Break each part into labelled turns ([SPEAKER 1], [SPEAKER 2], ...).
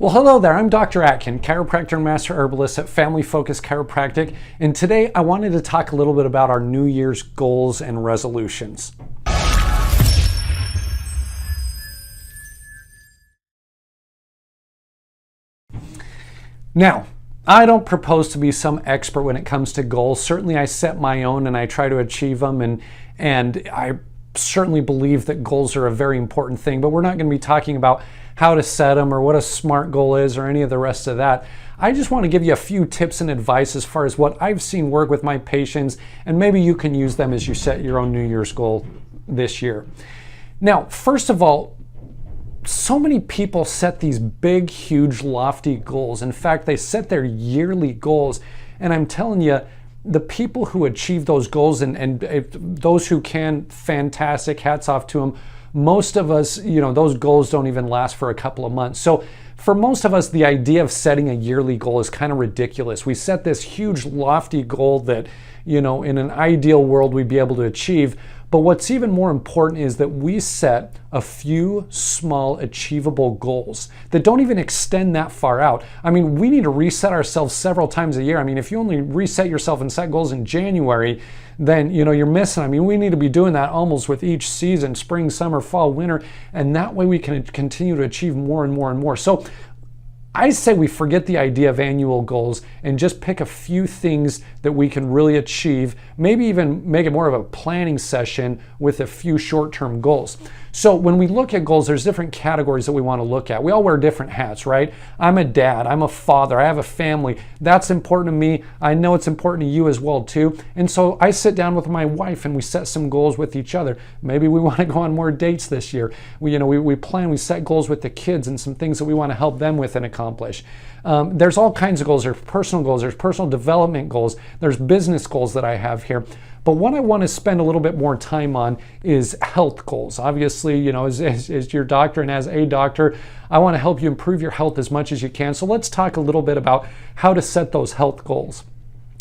[SPEAKER 1] Well, hello there. I'm Dr. Atkin, chiropractor and master herbalist at Family Focus Chiropractic, and today I wanted to talk a little bit about our New Year's goals and resolutions. Now, I don't propose to be some expert when it comes to goals. Certainly I set my own and I try to achieve them, and I certainly believe that goals are a very important thing, but we're not going to be talking about how to set them or what a SMART goal is or any of the rest of that. I just want to give you a few tips and advice as far as what I've seen work with my patients, and maybe you can use them as you set your own New Year's goal this year. Now, first of all, so many people set these big, huge, lofty goals. In fact, they set their yearly goals, and I'm telling you, the people who achieve those goals and those who can, fantastic, hats off to them. Most of us, those goals don't even last for a couple of months. So for most of us, the idea of setting a yearly goal is kind of ridiculous. We set this huge, lofty goal that, in an ideal world, we'd be able to achieve. But what's even more important is that we set a few small achievable goals that don't even extend that far out. I mean, we need to reset ourselves several times a year. I mean, if you only reset yourself and set goals in January, then you're missing. I mean, we need to be doing that almost with each season, spring, summer, fall, winter, and that way we can continue to achieve more and more and more. So I say we forget the idea of annual goals and just pick a few things that we can really achieve, maybe even make it more of a planning session with a few short-term goals. So when we look at goals, there's different categories that we want to look at. We all wear different hats, right? I'm a dad, I'm a father, I have a family. That's important to me. I know it's important to you as well too. And so I sit down with my wife and we set some goals with each other. Maybe we want to go on more dates this year. We plan, we set goals with the kids and some things that we want to help them with and accomplish. There's all kinds of goals. There's personal goals, there's personal development goals, there's business goals that I have here. But what I want to spend a little bit more time on is health goals. Obviously, as your doctor and as a doctor, I want to help you improve your health as much as you can. So let's talk a little bit about how to set those health goals.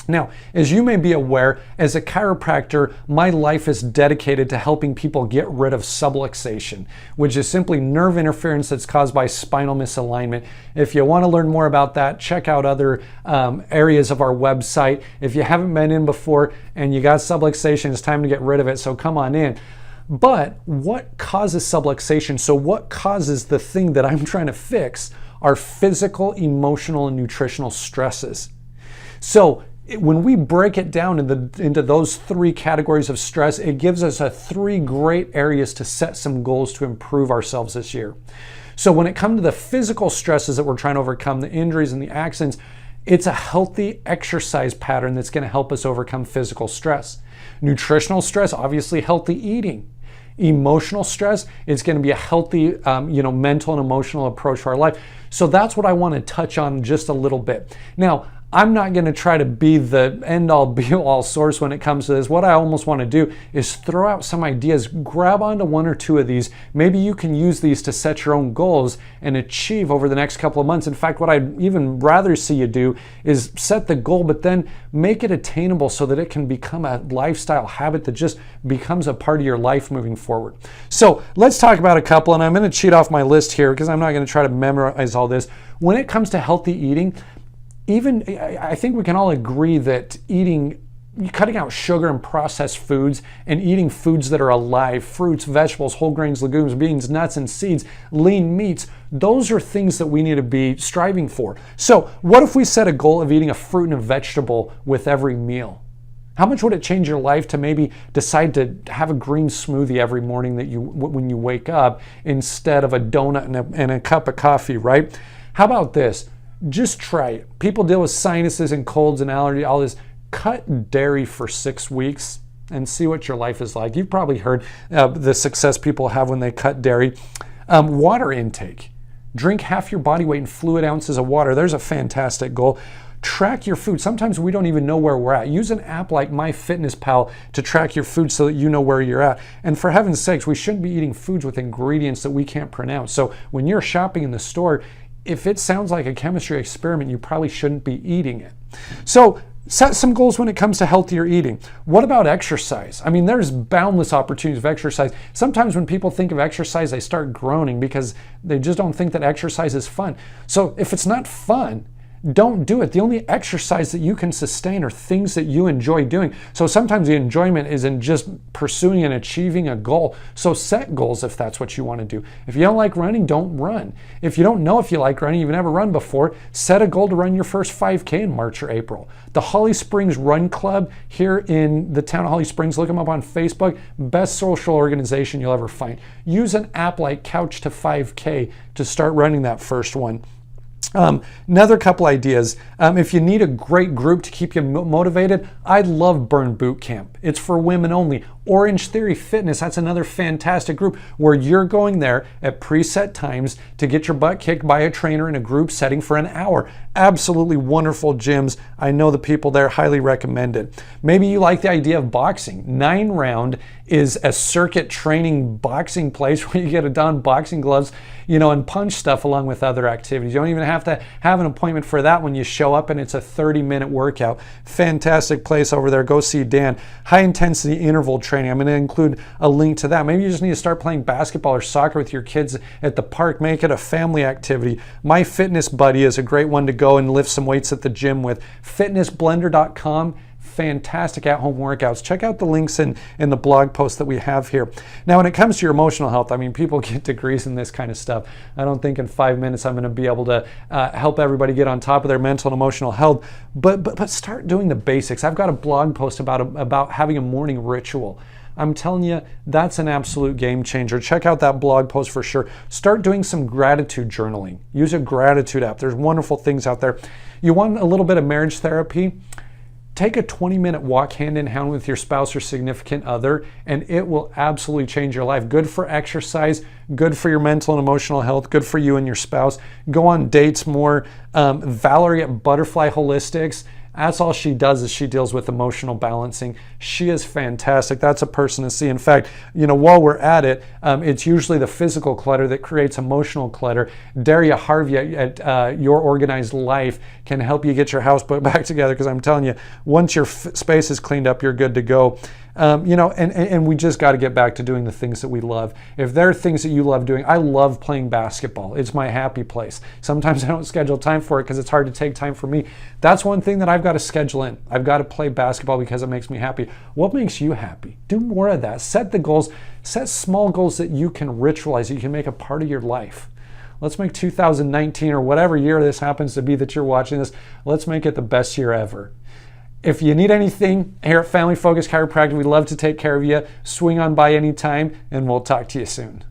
[SPEAKER 1] Now, as you may be aware, as a chiropractor, my life is dedicated to helping people get rid of subluxation, which is simply nerve interference that's caused by spinal misalignment. If you want to learn more about that, check out other areas of our website. If you haven't been in before and you got subluxation, it's time to get rid of it, so come on in. But what causes subluxation? So what causes the thing that I'm trying to fix are physical, emotional, and nutritional stresses. So when we break it down into those three categories of stress, it gives us three great areas to set some goals to improve ourselves this year. So when it comes to the physical stresses that we're trying to overcome, the injuries and the accidents, it's a healthy exercise pattern that's going to help us overcome physical stress. Nutritional stress, obviously healthy eating. Emotional stress, it's going to be a healthy, mental and emotional approach to our life. So that's what I want to touch on just a little bit. Now, I'm not going to try to be the end-all be-all source when it comes to this. What I almost want to do is throw out some ideas, grab onto one or two of these. Maybe you can use these to set your own goals and achieve over the next couple of months. In fact, what I'd even rather see you do is set the goal, but then make it attainable so that it can become a lifestyle habit that just becomes a part of your life moving forward. So let's talk about a couple, and I'm going to cheat off my list here because I'm not going to try to memorize all this. When it comes to healthy eating, I think we can all agree that cutting out sugar and processed foods and eating foods that are alive, fruits, vegetables, whole grains, legumes, beans, nuts, and seeds, lean meats, those are things that we need to be striving for. So what if we set a goal of eating a fruit and a vegetable with every meal? How much would it change your life to maybe decide to have a green smoothie every morning when you wake up instead of a donut and a cup of coffee, right? How about this? Just try it. People deal with sinuses and colds and allergy, all this. Cut dairy for 6 weeks and see what your life is like. You've probably heard the success people have when they cut dairy. Water intake. Drink half your body weight in fluid ounces of water. There's a fantastic goal. Track your food. Sometimes we don't even know where we're at. Use an app like MyFitnessPal to track your food so that you know where you're at. And for heaven's sakes, we shouldn't be eating foods with ingredients that we can't pronounce. So when you're shopping in the store, if it sounds like a chemistry experiment, you probably shouldn't be eating it. So Set some goals when it comes to healthier eating. What about exercise? I mean, there's boundless opportunities of exercise. Sometimes when people think of exercise, they start groaning because they just don't think that exercise is fun. So if it's not fun, don't do it. The only exercise that you can sustain are things that you enjoy doing. So sometimes the enjoyment is in just pursuing and achieving a goal. So set goals if that's what you want to do. If you don't like running, don't run. If you don't know if you like running, you've never run before, set a goal to run your first 5K in March or April. The Holly Springs Run Club here in the town of Holly Springs, look them up on Facebook, best social organization you'll ever find. Use an app like Couch to 5K to start running that first one. Another couple ideas. If you need a great group to keep you motivated, I love Burn Boot Camp. It's for women only. Orange Theory Fitness, that's another fantastic group where you're going there at preset times to get your butt kicked by a trainer in a group setting for an hour. Absolutely wonderful gyms. I know the people there, highly recommend it. Maybe you like the idea of boxing. 9 Round is a circuit training boxing place where you get a don boxing gloves, and punch stuff along with other activities. You don't even have to have an appointment for that when you show up, and it's a 30-minute workout. Fantastic place over there. Go see Dan. High intensity interval training. I'm going to include a link to that. Maybe you just need to start playing basketball or soccer with your kids at the park. Make it a family activity. My Fitness Buddy is a great one to go and lift some weights at the gym with. Fitnessblender.com. Fantastic at-home workouts. Check out the links in the blog post that we have here. Now, when it comes to your emotional health, I mean, people get degrees in this kind of stuff. I don't think in 5 minutes I'm going to be able to help everybody get on top of their mental and emotional health, but start doing the basics. I've got a blog post about having a morning ritual. I'm telling you, that's an absolute game changer. Check out that blog post for sure. Start doing some gratitude journaling. Use a gratitude app. There's wonderful things out there. You want a little bit of marriage therapy? Take a 20-minute walk hand in hand with your spouse or significant other, and it will absolutely change your life. Good for exercise, good for your mental and emotional health, good for you and your spouse. Go on dates more. Valerie at Butterfly Holistics, that's all she does is she deals with emotional balancing. She is fantastic. That's a person to see. In fact, while we're at it, it's usually the physical clutter that creates emotional clutter. Daria Harvey at Your Organized Life can help you get your house put back together, because I'm telling you, once your space is cleaned up, you're good to go. And we just got to get back to doing the things that we love. If there are things that you love doing, I love playing basketball. It's my happy place. Sometimes I don't schedule time for it because it's hard to take time for me. That's one thing that I've got to schedule in. I've got to play basketball because it makes me happy. What makes you happy? Do more of that. Set the goals. Set small goals that you can ritualize, that you can make a part of your life. Let's make 2019, or whatever year this happens to be that you're watching this, let's make it the best year ever. If you need anything here at Family Focus Chiropractic, we'd love to take care of you. Swing on by anytime, and we'll talk to you soon.